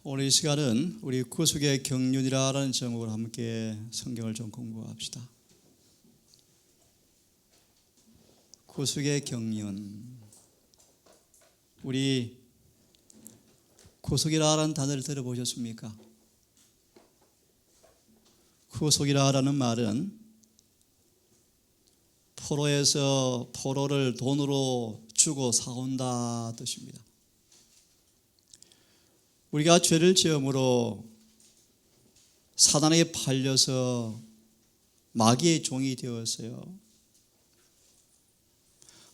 오늘 이 시간은 우리 구속의 경륜이라는 제목으로 함께 성경을 좀 공부합시다. 구속의 경륜. 우리 구속이라는 단어를 들어보셨습니까? 구속이라는 말은 포로에서 포로를 돈으로 주고 사온다 뜻입니다. 우리가 죄를 지음으로 사단에게 팔려서 마귀의 종이 되었어요.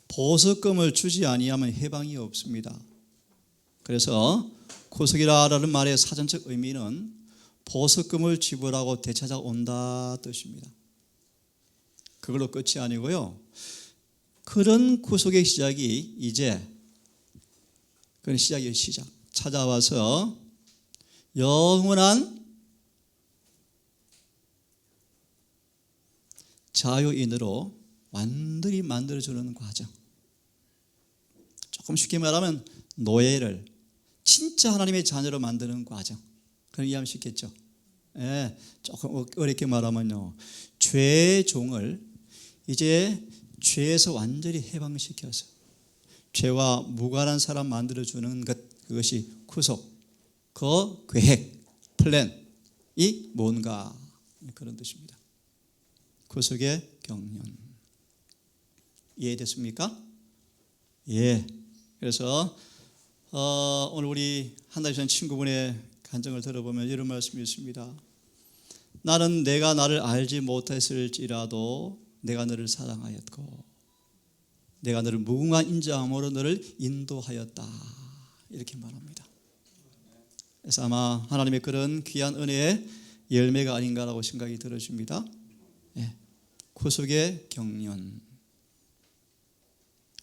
보석금을 주지 아니하면 해방이 없습니다. 그래서 구속이라는 말의 사전적 의미는 보석금을 지불하고 되찾아온다 뜻입니다. 그걸로 끝이 아니고요. 그런 구속의 시작이 이제 그런 시작의 시작. 찾아와서 영원한 자유인으로 완전히 만들어주는 과정. 조금 쉽게 말하면 노예를 진짜 하나님의 자녀로 만드는 과정. 그럼 이해하면 쉽겠죠? 예, 조금 어렵게 말하면요, 죄의 종을 이제 죄에서 완전히 해방시켜서 죄와 무관한 사람 만들어주는 그것이 구속, 그 계획, 플랜이 뭔가 그런 뜻입니다. 구속의 경륜. 이해됐습니까? 예. 그래서 오늘 우리 한 달 전 친구분의 간증을 들어보면 이런 말씀이 있습니다. 나는 내가 나를 알지 못했을지라도 내가 너를 사랑하였고 내가 너를 무궁한 인자함으로 너를 인도하였다. 이렇게 말합니다. 그래서 아마 하나님의 그런 귀한 은혜의 열매가 아닌가라고 생각이 들어집니다. 예. 구속의 경륜.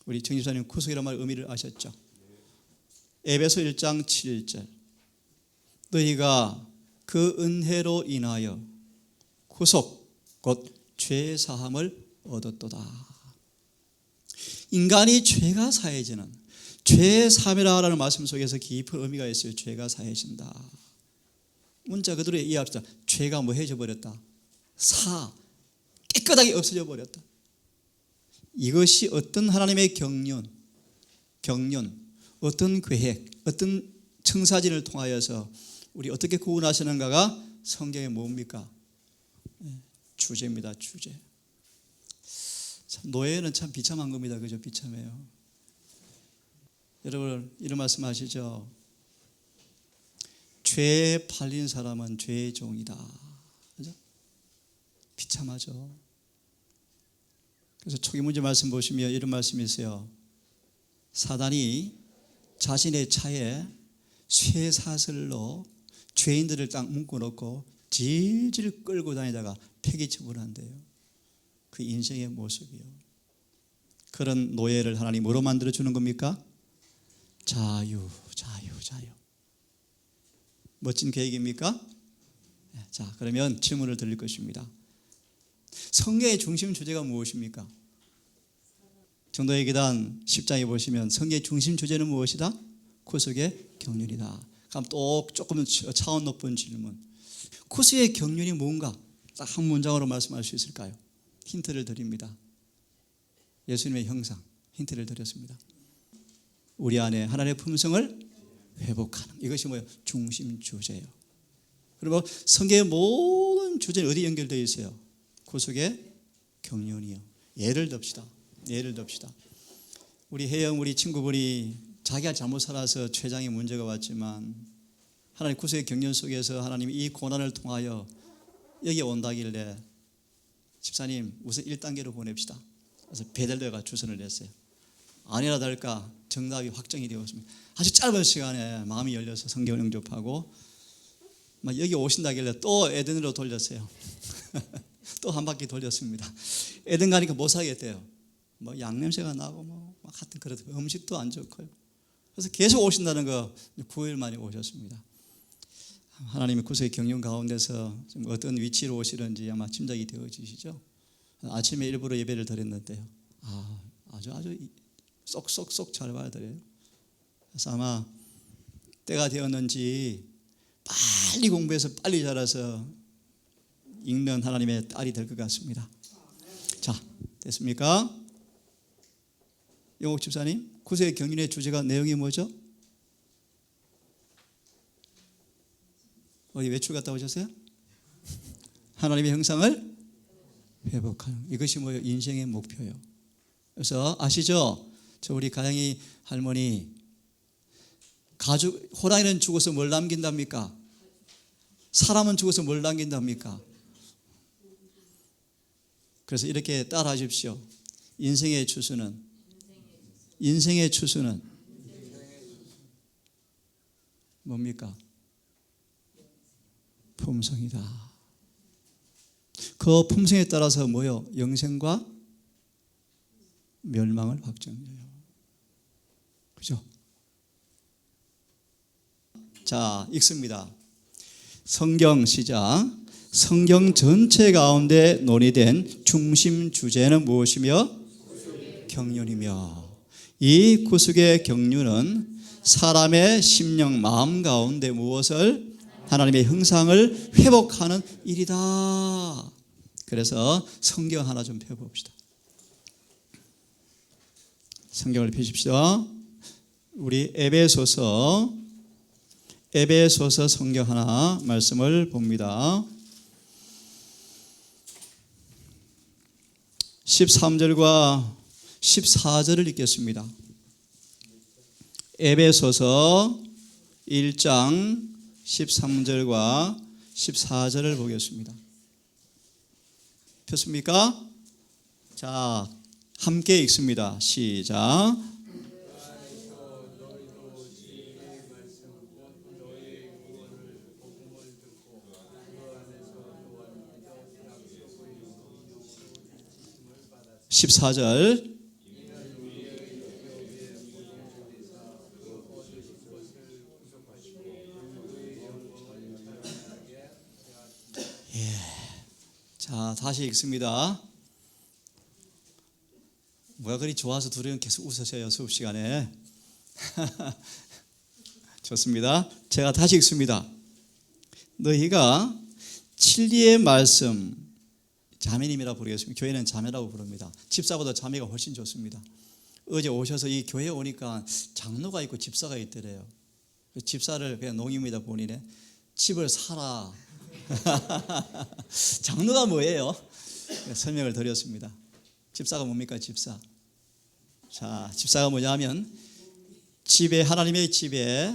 우리 정집사님 구속이라는 말 의미를 아셨죠? 에베소 1장 7절. 너희가 그 은혜로 인하여 구속 곧 죄 사함을 얻었도다. 인간이 죄가 사해지는 죄 사함이라는 말씀 속에서 깊은 의미가 있어요. 죄가 사해진다. 문자 그대로 이해합시다. 죄가 뭐 해져 버렸다? 깨끗하게 없어져 버렸다. 이것이 어떤 하나님의 경륜, 어떤 계획, 어떤 청사진을 통하여서 우리 어떻게 구원하시는가가 성경에 뭡니까? 주제입니다. 주제. 참, 노예는 참 비참한 겁니다. 그죠? 비참해요. 여러분 이런 말씀 아시죠? 죄에 팔린 사람은 죄의 종이다. 그죠? 비참하죠. 그래서 초기 문제 말씀 보시면 이런 말씀이 있어요. 사단이 자신의 차에 쇠사슬로 죄인들을 딱 묶어놓고 질질 끌고 다니다가 폐기처분을 한대요. 그 인생의 모습이요. 그런 노예를 하나님 뭐로 만들어주는 겁니까? 자유. 멋진 계획입니까? 자, 그러면 질문을 드릴 것입니다. 성경의 중심 주제가 무엇입니까? 정도의 계단 10장에 보시면 성경의 중심 주제는 무엇이다? 구속의 경륜이다. 그럼 또 조금 차원 높은 질문. 구속의 경륜이 뭔가 딱 한 문장으로 말씀할 수 있을까요? 힌트를 드립니다. 예수님의 형상 힌트를 드렸습니다. 우리 안에 하나님의 품성을 회복하는, 이것이 뭐예요? 중심 주제예요. 그리고 성경의 모든 주제는 어디 연결되어 있어요? 구속의 경륜이요. 예를 듭시다. 우리 혜영 우리 친구분이 자기가 잘못 살아서 췌장에 문제가 왔지만 하나님 구속의 경륜 속에서 하나님이 이 고난을 통하여 여기 온다길래 집사님 우선 1단계로 보냅시다. 그래서 베델레가 주선을 냈어요. 아니나 다를까 정답이 확정이 되었습니다. 아주 짧은 시간에 마음이 열려서 성경을 영접하고 막 여기 오신다길래 또 에덴으로 돌렸어요. 또 한 바퀴 돌렸습니다. 에덴 가니까 못 살겠대요. 뭐 양냄새가 나고 뭐 하여튼 그래도 음식도 안 좋고요. 그래서 계속 오신다는 거 9일 만에 오셨습니다. 하나님의 구속의 경륜 가운데서 어떤 위치로 오시는지 아마 짐작이 되어지시죠. 아침에 일부러 예배를 드렸는데요. 아주 쏙쏙쏙 잘 봐야 돼요. 그래서 아마 때가 되었는지 빨리 공부해서 빨리 자라서 읽는 하나님의 딸이 될 것 같습니다. 자, 됐습니까? 영옥 집사님, 구세의 경륜의 주제가 내용이 뭐죠? 어디 외출 갔다 오셨어요? 하나님의 형상을 회복하는, 이것이 뭐예요? 인생의 목표예요. 그래서 아시죠? 저 우리 가영이 할머니, 가죽, 호랑이는 죽어서 뭘 남긴답니까? 사람은 죽어서 뭘 남긴답니까? 그래서 이렇게 따라 하십시오. 인생의 추수는 뭡니까? 품성이다. 그 품성에 따라서 뭐요? 영생과 멸망을 확정해요. 그죠? 자, 읽습니다. 성경 시작. 성경 전체 가운데 논의된 중심 주제는 무엇이며? 경륜이며, 이 구속의 경륜은 사람의 심령 마음 가운데 무엇을? 하나님의 형상을 회복하는 일이다. 그래서 성경 하나 좀 펴봅시다. 성경을 펴십시다. 우리 에베소서 성경 하나 말씀을 봅니다. 13절과 14절을 읽겠습니다. 에베소서 1장 13절과 14절을 보겠습니다. 폈습니까? 자, 함께 읽습니다. 시작. 14절. 자, 다시 읽습니다. 뭐가 그리 좋아서 둘이는 계속 웃으셔요, 수업 시간에. 좋습니다. 제가 다시 읽습니다. 너희가 진리의 말씀, 자매님이라고 부르겠습니다. 교회는 자매라고 부릅니다. 집사보다 자매가 훨씬 좋습니다. 어제 오셔서 이 교회에 오니까 장로가 있고 집사가 있더래요. 집사를 그냥 농입니다, 본인의. 집을 사라. 장로가 뭐예요? 설명을 드렸습니다. 집사가 뭡니까? 집사. 자, 집사가 뭐냐면 집에, 하나님의 집에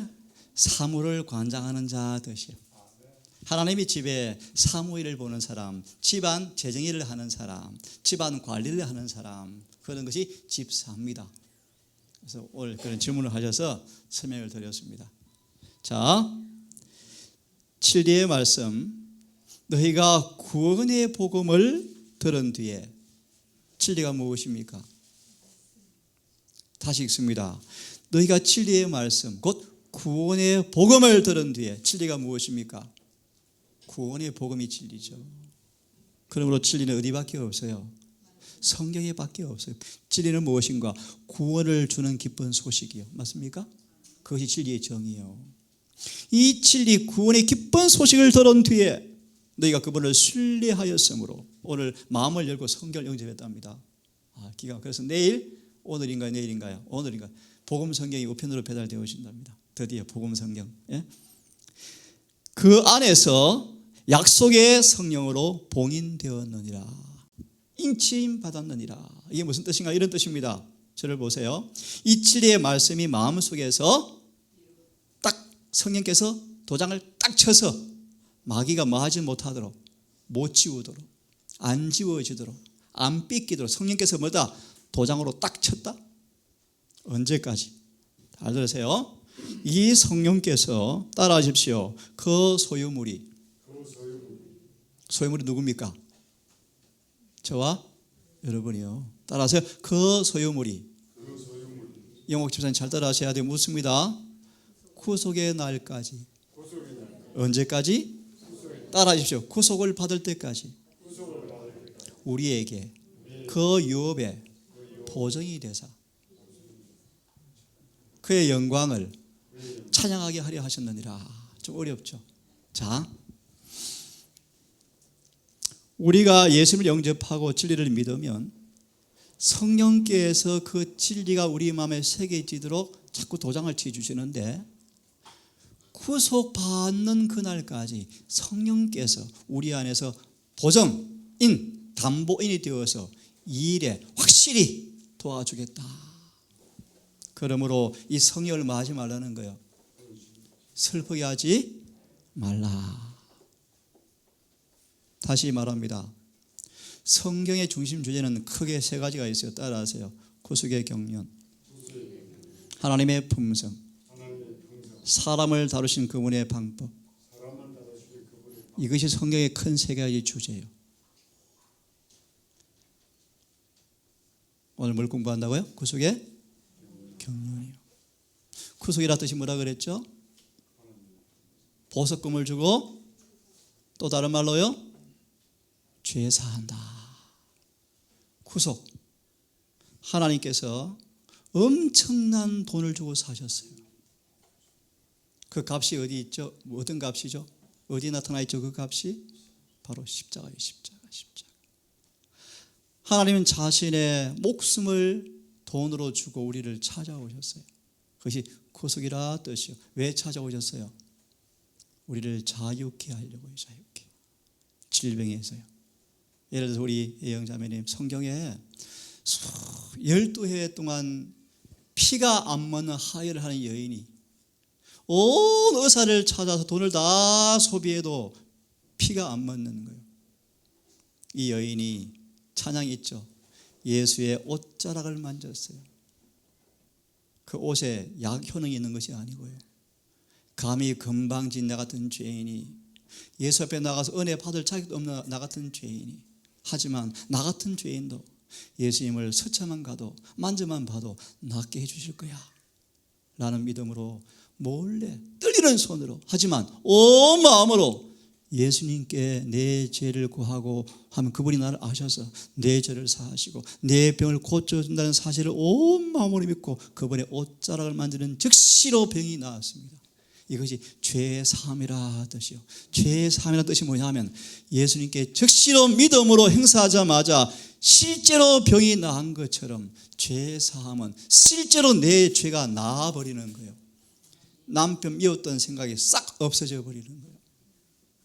사무를 관장하는 자 뜻이에요. 하나님의 집에 사무일을 보는 사람, 집안 재정일을 하는 사람, 집안 관리를 하는 사람, 그런 것이 집사입니다. 그래서 오늘 그런 질문을 하셔서 설명을 드렸습니다. 자, 진리의 말씀, 너희가 구원의 복음을 들은 뒤에, 진리가 무엇입니까? 다시 읽습니다. 너희가 진리의 말씀, 곧 구원의 복음을 들은 뒤에, 진리가 무엇입니까? 구원의 복음이 진리죠. 그러므로 진리는 어디밖에 없어요? 성경에 밖에 없어요. 진리는 무엇인가? 구원을 주는 기쁜 소식이요. 맞습니까? 그것이 진리의 정의요. 이 진리, 구원의 기쁜 소식을 들은 뒤에 너희가 그분을 신뢰하였으므로 오늘 마음을 열고 성경을 영접했답니다. 그래서 내일, 오늘인가요? 내일인가요? 오늘인가요? 복음 성경이 우편으로 배달되어진답니다. 드디어 복음 성경. 예? 그 안에서 약속의 성령으로 봉인되었느니라. 인치임 받았느니라. 이게 무슨 뜻인가? 이런 뜻입니다. 저를 보세요. 이 진리의 말씀이 마음속에서 딱 성령께서 도장을 딱 쳐서 마귀가 뭐 하지 못하도록, 못 지우도록, 안 지워지도록, 안 삐끼도록 성령께서 뭐다? 도장으로 딱 쳤다? 언제까지? 잘 들으세요. 이 성령께서 따라하십시오. 그 소유물이 누굽니까? 저와 여러분이요. 따라하세요. 그 소유물이. 영옥 집사님 잘 따라하셔야 돼요. 묻습니다. 구속의 날까지. 언제까지? 따라하십시오. 구속을 받을 때까지 우리에게 그 유업의 보정이 되사 그의 영광을 찬양하게 하려 하셨느니라. 좀 어렵죠? 자, 우리가 예수님을 영접하고 진리를 믿으면 성령께서 그 진리가 우리 마음에 새겨지도록 자꾸 도장을 치주시는데, 구속받는 그날까지 성령께서 우리 안에서 보정인, 담보인이 되어서 이 일에 확실히 도와주겠다. 그러므로 이 성령을 뭐 하지 말라는 거예요? 슬프게 하지 말라. 다시 말합니다. 성경의 중심 주제는 크게 세 가지가 있어요. 따라하세요. 구속의 경륜, 하나님의 품성, 사람을 다루신 그분의 방법. 이것이 성경의 큰 세 가지 주제예요. 오늘 뭘 공부한다고요? 구속의 경륜이요. 구속이라 뜻이 뭐라 그랬죠? 보석금을 주고 또 다른 말로요? 죄 사한다. 구속. 하나님께서 엄청난 돈을 주고 사셨어요. 그 값이 어디 있죠? 어떤 값이죠? 어디 나타나 있죠? 그 값이 바로 십자가예요. 십자가. 하나님은 자신의 목숨을 돈으로 주고 우리를 찾아오셨어요. 그것이 구속이라 뜻이요. 왜 찾아오셨어요? 우리를 자유케 하려고요. 자유케. 질병에서요. 예를 들어서 우리 예영자매님 성경에 12해 동안 피가 안 멎는 하혈을 하는 여인이 온 의사를 찾아서 돈을 다 소비해도 피가 안 멎는 거예요. 이 여인이 찬양이 있죠. 예수의 옷자락을 만졌어요. 그 옷에 약 효능이 있는 것이 아니고요. 감히 건방진 나 같은 죄인이 예수 앞에 나가서 은혜 받을 자격도 없는 나 같은 죄인이, 하지만 나 같은 죄인도 예수님을 스쳐만 가도 만져만 봐도 낫게 해주실 거야 라는 믿음으로 몰래 떨리는 손으로, 하지만 온 마음으로 예수님께 내 죄를 구하고 하면 그분이 나를 아셔서 내 죄를 사하시고 내 병을 고쳐준다는 사실을 온 마음으로 믿고 그분의 옷자락을 만지는 즉시로 병이 나았습니다. 이것이 죄의 사함이라 뜻이요. 죄의 사함이라 뜻이 뭐냐면 예수님께 즉시로 믿음으로 행사하자마자 실제로 병이 나은 것처럼 죄의 사함은 실제로 내 죄가 나아버리는 거예요. 남편 미웠던 생각이 싹 없어져 버리는 거예요.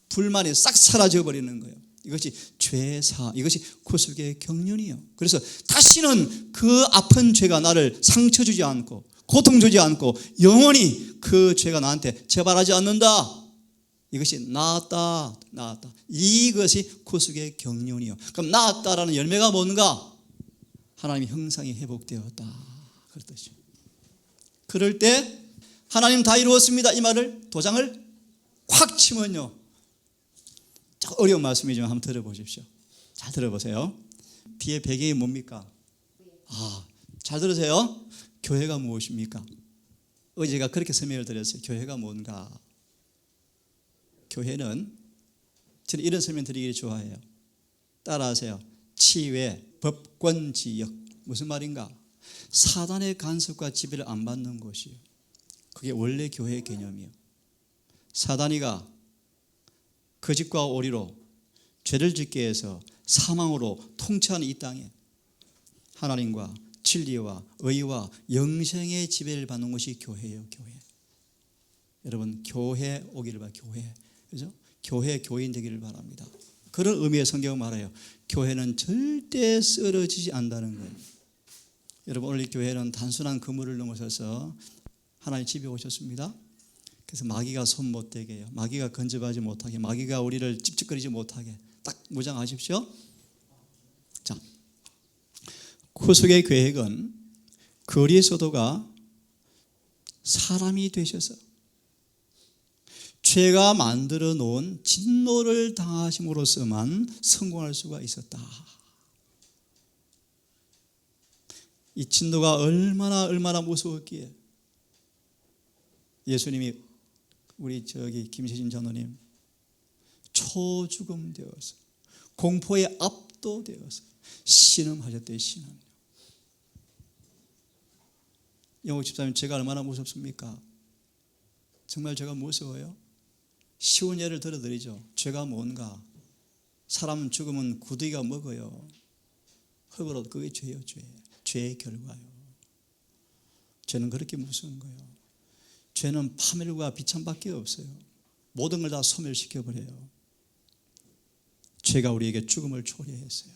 불만이 싹 사라져 버리는 거예요. 이것이 죄의 사함, 이것이 구속의 경륜이에요. 그래서 다시는 그 아픈 죄가 나를 상처 주지 않고 고통 주지 않고 영원히 그 죄가 나한테 재발하지 않는다. 이것이 나았다. 이것이 구속의 경륜이요. 그럼 나았다라는 열매가 뭔가? 하나님의 형상이 회복되었다. 그런 뜻이죠. 그럴 때 하나님 다 이루었습니다. 이 말을 도장을 확 치면요. 어려운 말씀이지만 한번 들어보십시오. 잘 들어보세요. 뒤에 배경이 뭡니까? 잘 들으세요. 교회가 무엇입니까? 어제 제가 그렇게 설명을 드렸어요. 교회가 뭔가? 교회는, 저는 이런 설명 드리기를 좋아해요. 따라하세요. 치외, 법권, 지역. 무슨 말인가? 사단의 간섭과 지배를 안 받는 곳이에요. 그게 원래 교회의 개념이에요. 사단이가 거짓과 오리로 죄를 짓게 해서 사망으로 통치하는 이 땅에 하나님과 진리와 의와 영생의 지배를 받는 것이 교회예요. 교회. 여러분 교회 오기를 바랍니다. 교회. 그죠? 교회 교인 되기를 바랍니다. 그런 의미의 성경은 말해요. 교회는 절대 쓰러지지 않는다는 거예요. 여러분 오늘 이 교회는 단순한 그물을 넘어서서 하나님 집에 오셨습니다. 그래서 마귀가 손 못 대게 해요. 마귀가 건져가지 못하게, 마귀가 우리를 찝찝거리지 못하게 딱 무장하십시오. 자, 구속의 계획은 그리스도가 사람이 되셔서 죄가 만들어 놓은 진노를 당하심으로써만 성공할 수가 있었다. 이 진노가 얼마나 무서웠기에 예수님이 우리 김세진 장로님 초죽음 되어서 공포에 압도되어서 신음하셨대요. 신음. 영옥 집사님, 제가 얼마나 무섭습니까? 정말 제가 무서워요. 쉬운 예를 들어드리죠. 죄가 뭔가? 사람 죽으면 구더기가 먹어요. 흙으로. 그게 죄예요. 죄의 결과예요. 죄는 그렇게 무서운 거예요. 죄는 파멸과 비참밖에 없어요. 모든 걸 다 소멸시켜버려요. 죄가 우리에게 죽음을 초래했어요.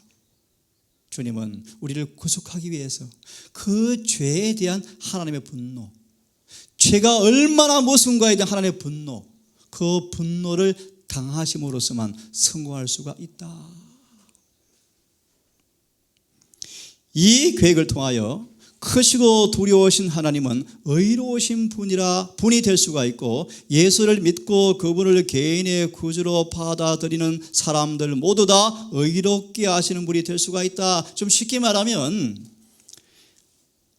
주님은 우리를 구속하기 위해서 그 죄에 대한 하나님의 분노, 죄가 얼마나 무서운가에 대한 하나님의 분노, 그 분노를 당하심으로써만 성공할 수가 있다. 이 계획을 통하여 크시고 두려우신 하나님은 의로우신 분이 될 수가 있고, 예수를 믿고 그분을 개인의 구주로 받아들이는 사람들 모두 다 의롭게 하시는 분이 될 수가 있다. 좀 쉽게 말하면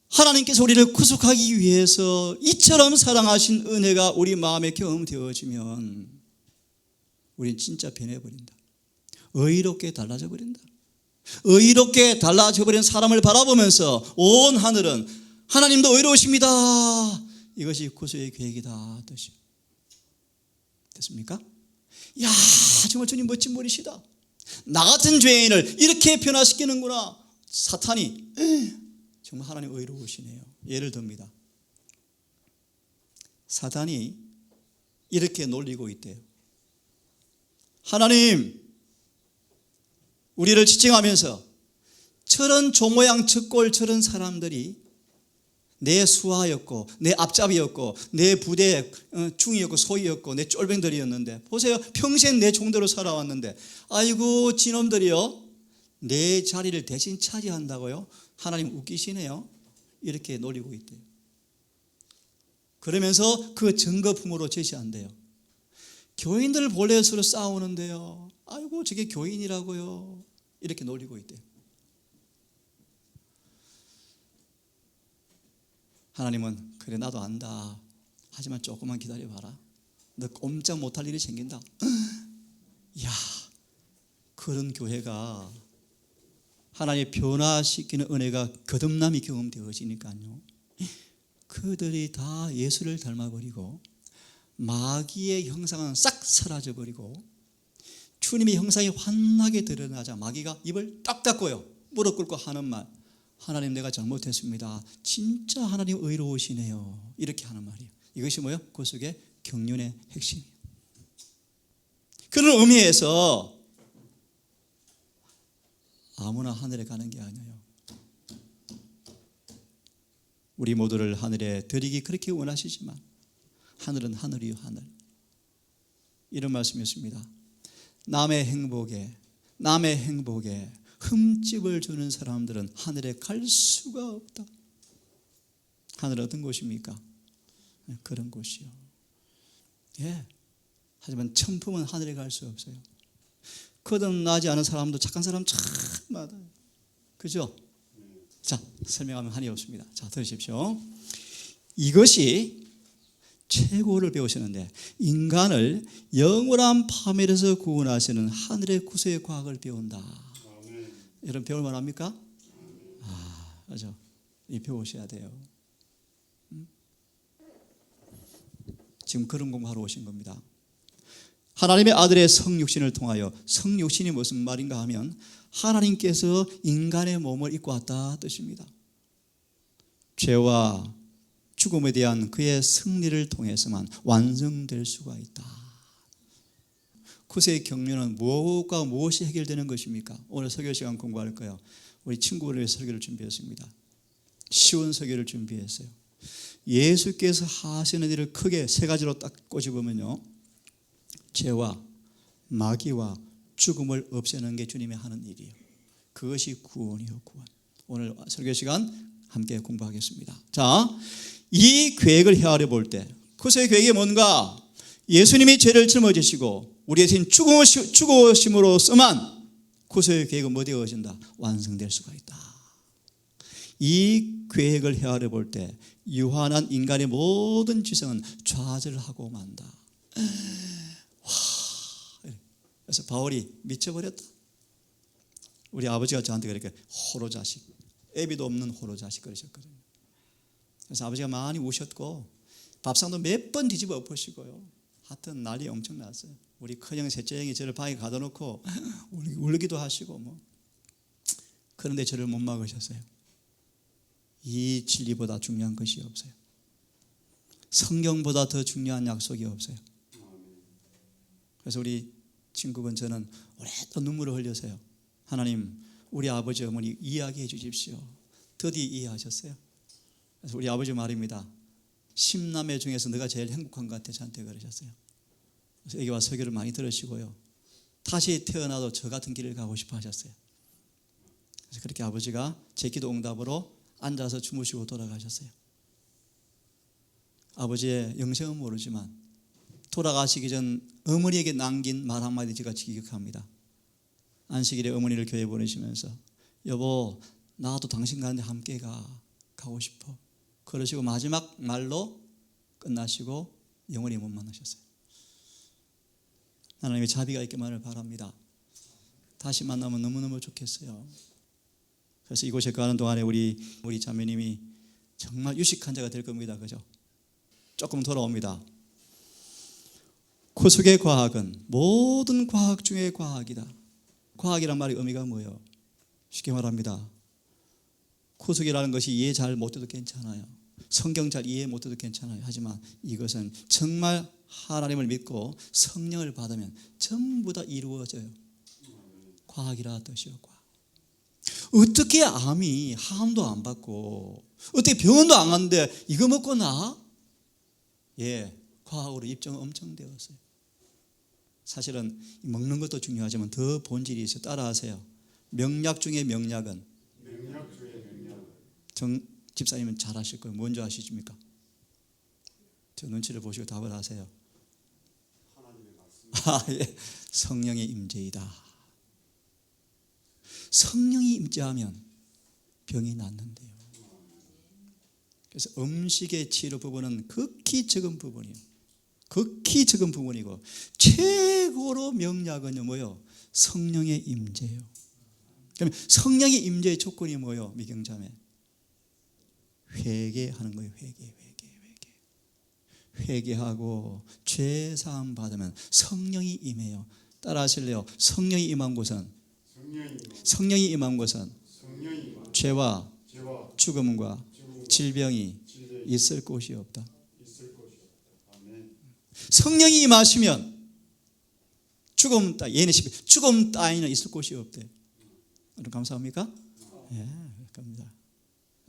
하나님께서 우리를 구속하기 위해서 이처럼 사랑하신 은혜가 우리 마음에 경험되어지면 우린 진짜 변해버린다. 의롭게 달라져 버린다. 의롭게 달라져 버린 사람을 바라보면서 온 하늘은 하나님도 의로우십니다. 이것이 구속의 계획이다 뜻이 됐습니까? 이야, 정말 주님 멋진 분이시다. 나 같은 죄인을 이렇게 변화시키는구나. 사탄이 정말 하나님 의로우시네요. 예를 듭니다. 사탄이 이렇게 놀리고 있대요. 하나님, 우리를 지칭하면서 저런 조모양 적골 저런 사람들이 내 수하였고 내 앞잡이였고 내 부대 중이었고 소위였고 내 쫄병들이었는데 보세요, 평생 내 종대로 살아왔는데 아이고 지놈들이요 내 자리를 대신 차지한다고요? 하나님 웃기시네요. 이렇게 놀리고 있대요. 그러면서 그 증거품으로 제시한대요. 교인들 본래 서로 싸우는데요, 아이고 저게 교인이라고요, 이렇게 놀리고 있대요. 하나님은 그래 나도 안다. 하지만 조금만 기다려봐라. 너 꼼짝 못할 일이 생긴다. 이야, 그런 교회가 하나님의 변화시키는 은혜가 거듭남이 경험되어지니까요, 그들이 다 예수를 닮아버리고 마귀의 형상은 싹 사라져버리고 주님의 형상이 환하게 드러나자 마귀가 입을 딱 닫고요, 무릎 꿇고 하는 말, 하나님 내가 잘못했습니다. 진짜 하나님 의로우시네요. 이렇게 하는 말이에요. 이것이 뭐예요? 구속의 경륜의 핵심이에요. 그런 의미에서 아무나 하늘에 가는 게 아니에요. 우리 모두를 하늘에 드리기 그렇게 원하시지만 하늘은 하늘이요 하늘. 이런 말씀이었습니다. 남의 행복에 흠집을 주는 사람들은 하늘에 갈 수가 없다. 하늘은 어떤 곳입니까? 그런 곳이요. 예. 하지만 천품은 하늘에 갈 수 없어요. 거듭나지 않은 사람도 착한 사람 참 많아요. 그죠? 자, 설명하면 한이 없습니다. 자, 들으십시오. 이것이 최고를 배우시는데, 인간을 영원한 파멸에서 구원하시는 하늘의 구속의 과학을 배운다. 여러분 배울 만합니까? 맞아. 이 배우셔야 돼요. 지금 그런 공부하러 오신 겁니다. 하나님의 아들의 성육신을 통하여, 성육신이 무슨 말인가 하면 하나님께서 인간의 몸을 입고 왔다 뜻입니다. 죄와 죽음에 대한 그의 승리를 통해서만 완성될 수가 있다. 구속의 경륜은 무엇과 무엇이 해결되는 것입니까? 오늘 설교 시간 공부할 거예요. 우리 친구를 위해 설교를 준비했습니다. 쉬운 설교를 준비했어요. 예수께서 하시는 일을 크게 세 가지로 딱 꼬집으면요, 죄와 마귀와 죽음을 없애는 게 주님이 하는 일이에요. 그것이 구원이요, 구원. 오늘 설교 시간 함께 공부하겠습니다. 자, 이 계획을 헤아려 볼 때 구속의 계획이 뭔가? 예수님이 죄를 짊어지시고 우리의 대신 죽으심으로써만 구속의 계획은 뭐 되어진다? 완성될 수가 있다. 이 계획을 헤아려 볼 때 유한한 인간의 모든 지성은 좌절하고 만다. 그래서 바울이 미쳐버렸다. 우리 아버지가 저한테 그렇게 호로자식, 애비도 없는 호로자식 그러셨거든요. 그래서 아버지가 많이 우셨고 밥상도 몇 번 뒤집어 엎으시고요. 하여튼 난리 엄청 났어요. 우리 큰형 셋째 형이 저를 방에 가둬놓고 울기도 하시고 뭐. 그런데 저를 못 막으셨어요. 이 진리보다 중요한 것이 없어요. 성경보다 더 중요한 약속이 없어요. 그래서 우리 친구분 저는 오랫동안 눈물을 흘려서요. 하나님, 우리 아버지 어머니 이해하게 해주십시오. 드디어 이해하셨어요. 그래서 우리 아버지 말입니다. 10남매 중에서 너가 제일 행복한 것 같아, 저한테 그러셨어요. 그래서 여기 와서 설교를 많이 들으시고요. 다시 태어나도 저 같은 길을 가고 싶어 하셨어요. 그래서 그렇게 아버지가 제 기도 응답으로 앉아서 주무시고 돌아가셨어요. 아버지의 영생은 모르지만 돌아가시기 전 어머니에게 남긴 말 한마디 제가 기억합니다. 안식일에 어머니를 교회에 보내시면서 여보, 나도 당신 가는데 함께 가고 싶어. 그러시고 마지막 말로 끝나시고 영원히 못 만나셨어요. 하나님의 자비가 있기만을 바랍니다. 다시 만나면 너무너무 좋겠어요. 그래서 이곳에 가는 동안에 우리 자매님이 정말 유식한 자가 될 겁니다. 그죠? 조금 돌아옵니다. 구속의 과학은 모든 과학 중의 과학이다. 과학이란 말의 의미가 뭐예요? 쉽게 말합니다. 구속이라는 것이 이해 잘 못해도 괜찮아요. 성경 잘 이해 못해도 괜찮아요. 하지만 이것은 정말 하나님을 믿고 성령을 받으면 전부 다 이루어져요. 과학이라 뜻이요. 과학. 어떻게 암이 항암도 안 받고 어떻게 병원도 안 갔는데 이거 먹고 나? 예, 과학으로 입증은 엄청 되었어요. 사실은 먹는 것도 중요하지만 더 본질이 있어요. 따라하세요. 명약 중에 명약은 집사님은 잘 아실 거예요. 뭔지 아시십니까? 저 눈치를 보시고 답을 하세요. 예. 성령의 임재이다. 성령이 임재하면 병이 낫는데요. 그래서 음식의 치료 부분은 극히 적은 부분이에요. 극히 적은 부분이고 최고로 명약은요 뭐요? 성령의 임재예요. 그러면 성령의 임재의 조건이 뭐요? 미경자매 회개하는 거예요. 회개하고 죄 사함 받으면 성령이 임해요. 따라 하실래요? 성령이 임한 곳은 죄와 죽음과 질병이 있을 곳이 없다. 성령이 임하시면 죽음 따위는 있을 곳이 없대. 여러분 감사합니까? 예, 그럽니다.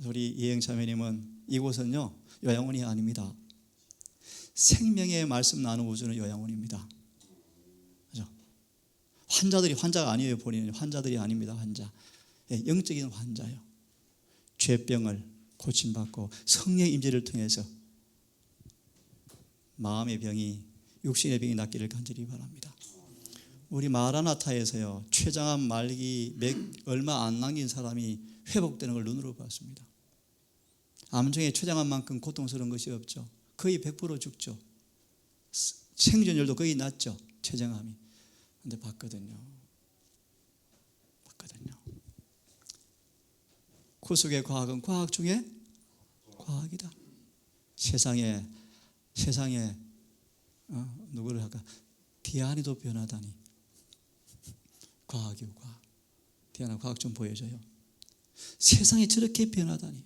우리 예영자매님은 이곳은요 요양원이 아닙니다. 생명의 말씀 나누어주는 요양원입니다. 그죠? 환자가 아니에요. 본인은 환자들이 아닙니다. 환자. 예, 영적인 환자예요. 죄병을 고침받고 성령의 임재를 통해서 마음의 병이 육신의 병이 낫기를 간절히 바랍니다. 우리 마라나타에서요 췌장암 말기 얼마 안 남긴 사람이 회복되는 걸 눈으로 봤습니다. 암 중에 췌장암만큼 고통스러운 것이 없죠. 거의 100% 죽죠. 생존율도 거의 낮죠. 췌장암이. 근데 봤거든요. 구속의 과학은 과학 중에 과학이다. 세상에 누구를 할까? 디아니도 변하다니. 과학이요, 과학. 디아나 과학 좀 보여줘요. 세상에 저렇게 변하다니.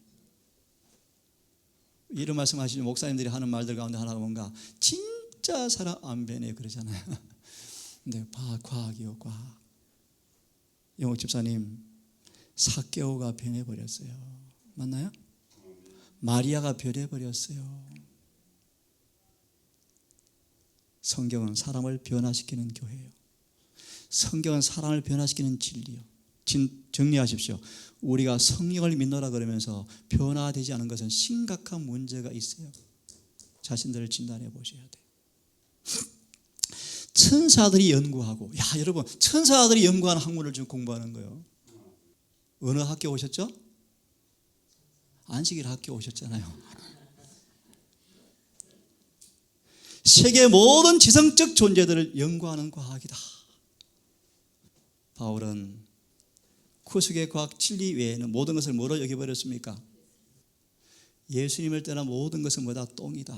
이런 말씀하시는 목사님들이 하는 말들 가운데 하나가 뭔가 진짜 사람 안 변해 그러잖아요. 근데 과학이요, 과학. 영옥 집사님 삭개오가 변해버렸어요. 맞나요? 마리아가 변해버렸어요. 성경은 사람을 변화시키는 교회예요. 성경은 사람을 변화시키는 진리요. 정리하십시오. 우리가 성령을 믿노라 그러면서 변화되지 않은 것은 심각한 문제가 있어요. 자신들을 진단해 보셔야 돼요. 천사들이 연구하고, 여러분 천사들이 연구하는 학문을 지금 공부하는 거예요. 어느 학교 오셨죠? 안식일 학교 오셨잖아요. 세계 모든 지성적 존재들을 연구하는 과학이다. 바울은 구속의 과학 진리 외에는 모든 것을 뭐로 여겨버렸습니까? 예수님을 떠나 모든 것은 뭐다? 똥이다.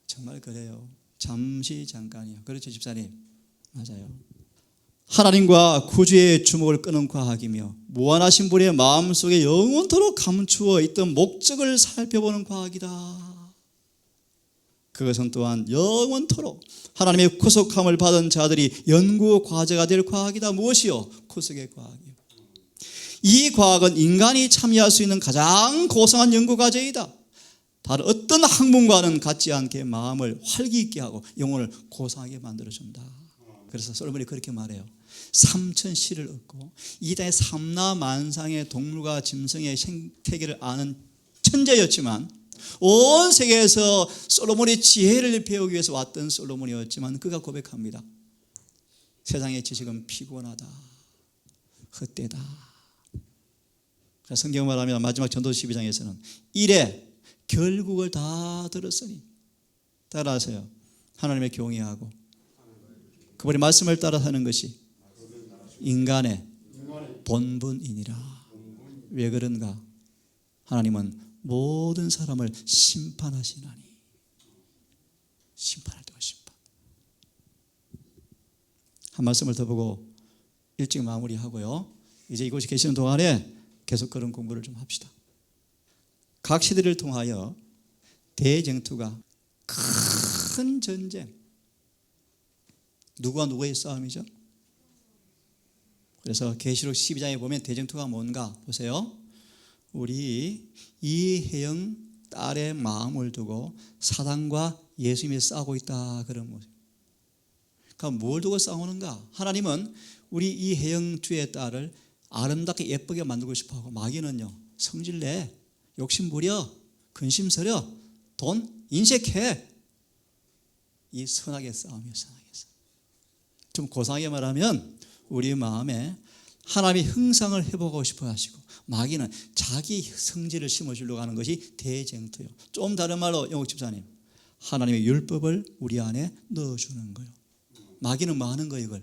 정말 그래요. 잠시 잠깐이요. 그렇죠, 집사님? 맞아요. 하나님과 구주의 주목을 끄는 과학이며 무한하신 분의 마음속에 영원토록 감추어 있던 목적을 살펴보는 과학이다. 그것은 또한 영원토록 하나님의 구속함을 받은 자들이 연구 과제가 될 과학이다. 무엇이요? 구속의 과학이요. 이 과학은 인간이 참여할 수 있는 가장 고상한 연구 과제이다. 다른 어떤 학문과는 같지 않게 마음을 활기 있게 하고 영혼을 고상하게 만들어준다. 그래서 솔로몬이 그렇게 말해요. 3천 시를 얻고 이 땅의 삼라만상의 동물과 짐승의 생태계를 아는 천재였지만 온 세계에서 솔로몬의 지혜를 배우기 위해서 왔던 솔로몬이었지만 그가 고백합니다. 세상의 지식은 피곤하다, 헛되다. 성경 말하면 마지막 전도 12장에서는 이래 결국을 다 들었으니 따라하세요. 하나님의 경외하고 그분의 말씀을 따라 사는 것이 인간의 본분이니라. 왜 그런가? 하나님은 모든 사람을 심판하시나니. 심판할 때가 심판. 한 말씀을 더 보고 일찍 마무리하고요. 이제 이곳에 계시는 동안에 계속 그런 공부를 좀 합시다. 각 시대를 통하여 대쟁투가 큰 전쟁, 누구와 누구의 싸움이죠? 그래서 계시록 12장에 보면 대쟁투가 뭔가 보세요. 우리 이혜영 딸의 마음을 두고 사단과 예수님이 싸우고 있다, 그런 모습. 그러니까 뭘 두고 싸우는가? 하나님은 우리 이혜영 주의 딸을 아름답게 예쁘게 만들고 싶어하고 마귀는요, 성질내, 욕심부려, 근심스려, 돈 인색해. 이 선악의 싸움이에요. 선악의 싸움. 좀 고상하게 말하면 우리 마음에 하나님의 형상을 회복하고 싶어 하시고 마귀는 자기 성질을 심어주려고 하는 것이 대쟁투요. 좀 다른 말로 영옥 집사님, 하나님의 율법을 우리 안에 넣어주는 거예요. 마귀는 뭐 하는 거예요, 이걸?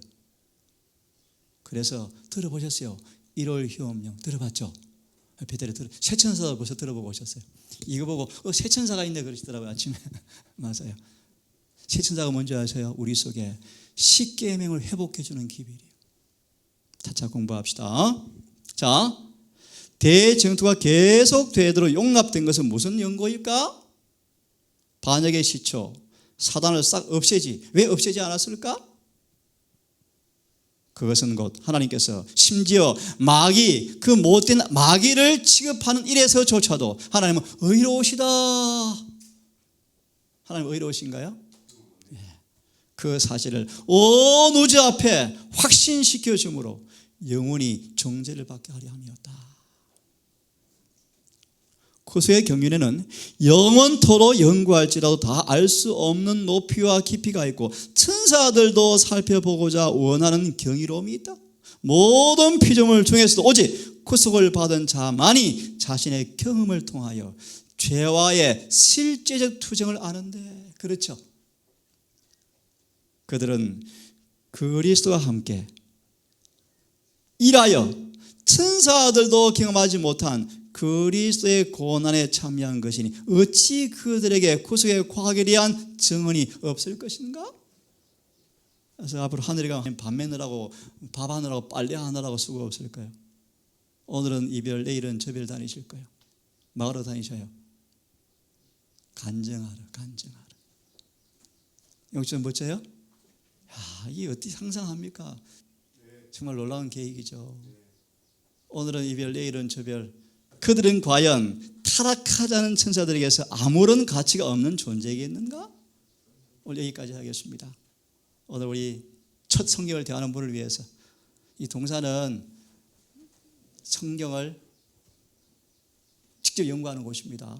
그래서 들어보셨어요? 1월 휴업령 들어봤죠? 베테를 새 천사도 벌써 들어보고 오셨어요. 이거 보고 새 천사가 있네 그러시더라고요, 아침에. 맞아요. 새 천사가 뭔지 아세요? 우리 속에 십계명을 회복해주는 기별이에요. 차차 공부합시다. 자, 대쟁투가 계속 되도록 용납된 것은 무슨 연고일까? 반역의 시초, 사단을 싹 없애지. 왜 없애지 않았을까? 그것은 곧 하나님께서 심지어 마귀, 그 못된 마귀를 취급하는 일에서조차도 하나님은 의로우시다. 하나님 의로우신가요? 그 사실을 온 우주 앞에 확신시켜 주므로 영원히 정죄를 받게 하려 함이었다. 구속의 경륜에는 영원토록 연구할지라도 다 알 수 없는 높이와 깊이가 있고 천사들도 살펴보고자 원하는 경이로움이 있다. 모든 피조물 중에서도 오직 구속을 받은 자만이 자신의 경험을 통하여 죄와의 실제적 투쟁을 아는데, 그렇죠? 그들은 그리스도와 함께 일하여 천사들도 경험하지 못한 그리스도의 고난에 참여한 것이니 어찌 그들에게 구속의 과학에 대한 증언이 없을 것인가? 그래서 앞으로 하늘이가 밥 먹느라고, 밥 하느라고, 빨래 하느라고 수고 없을까요? 오늘은 이별, 내일은 저별 다니실 거예요. 마을로 다니셔요. 간증하러. 영천 멋져요? 야, 이게 어떻게 상상합니까? 정말 놀라운 계획이죠. 오늘은 이별, 내일은 저별. 그들은 과연 타락하자는 천사들에게서 아무런 가치가 없는 존재이겠는가? 오늘 여기까지 하겠습니다. 오늘 우리 첫 성경을 대하는 분을 위해서, 이 동산은 성경을 직접 연구하는 곳입니다.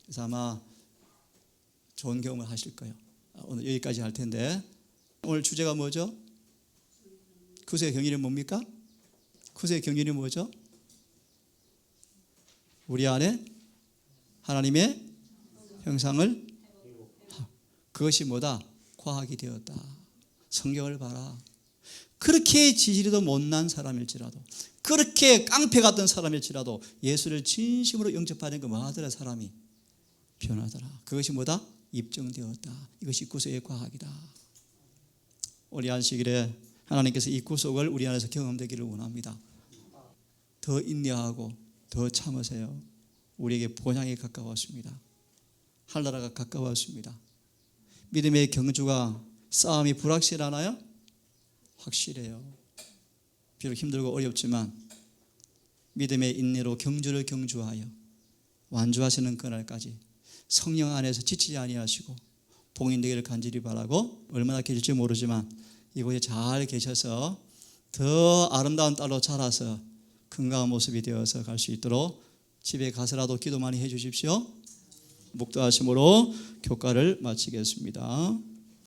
그래서 아마 좋은 경험을 하실 거예요. 오늘 여기까지 할 텐데, 오늘 주제가 뭐죠? 구속의 경륜이 뭡니까? 구속의 경륜이 뭐죠? 우리 안에 하나님의 형상을, 그것이 뭐다? 과학이 되었다. 성경을 봐라. 그렇게 지지리도 못난 사람일지라도, 그렇게 깡패 같던 사람일지라도 예수를 진심으로 영접하는 그 뭐하더라? 사람이 변하더라. 그것이 뭐다? 입증되었다. 이것이 구속의 과학이다. 우리 안식일에 하나님께서 이 구속을 우리 안에서 경험되기를 원합니다. 더 인내하고 더 참으세요. 우리에게 본향이 가까웠습니다. 하늘나라가 가까웠습니다. 믿음의 경주가 싸움이 불확실하나요? 확실해요. 비록 힘들고 어렵지만 믿음의 인내로 경주를 경주하여 완주하시는 그날까지 성령 안에서 지치지 아니하시고 봉인되기를 간절히 바라고, 얼마나 계실지 모르지만 이곳에 잘 계셔서 더 아름다운 딸로 자라서 건강한 모습이 되어서 갈 수 있도록 집에 가서라도 기도 많이 해 주십시오. 묵도하심으로 교과를 마치겠습니다.